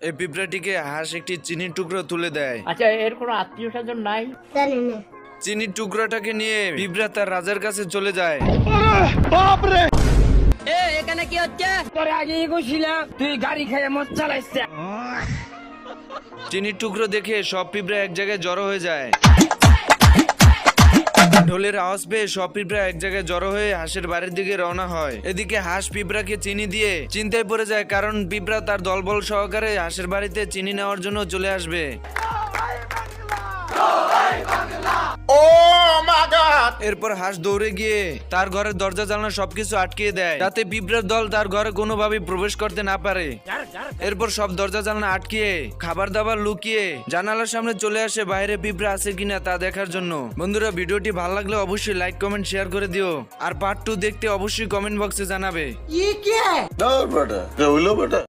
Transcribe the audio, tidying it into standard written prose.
এই পিঁপড়াটিকে হাঁস একটি চিনির টুকরো তুলে দেয়। আচ্ছা, এর কোনো আত্মীয় স্বজন নাই? জানি না। চিনির টুকরাটাকে নিয়ে পিঁপড়া তার রাজার কাছে চলে যায়। এখানে কি হচ্ছে? তোরে আগেই কইছিলাম তুই গাড়ি খেয়ে মদ চালাইছিস। চিনির টুকরো দেখে সব পিঁপড়া এক জায়গায় জড়ো হয়ে যায়। ঢোলের আওয়াজ পেয়ে সব পিঁপড়া এক জায়গায় জড়ো হয়ে হাঁসের বাড়ির দিকে রওনা হয়। এদিকে হাঁস পিঁপড়াকে চিনি দিয়ে চিন্তায় পড়ে যায়, কারণ পিঁপড়া তার দলবল সহকারে হাঁসের বাড়িতে চিনি নেওয়ার জন্য চলে আসবে। এরপর হাঁস দৌড়ে গিয়ে তার ঘরের দরজা জানালা সবকিছু আটকিয়ে দেয়, যাতে পিঁপড়ার দল তার ঘরে কোনোভাবেই প্রবেশ করতে না পারে। এরপর সব দরজা জানালা আটকিয়ে খাবার দাবার লুকিয়ে জানালার সামনে চলে আসে বাইরে পিঁপড়া আছে কিনা তা দেখার জন্য। বন্ধুরা, ভিডিওটি ভালো লাগলে অবশ্যই লাইক কমেন্ট শেয়ার করে দিও, আর পার্ট 2 দেখতে অবশ্যই কমেন্ট বক্সে জানাবে। দাও বেটা, কে হইলো বেটা?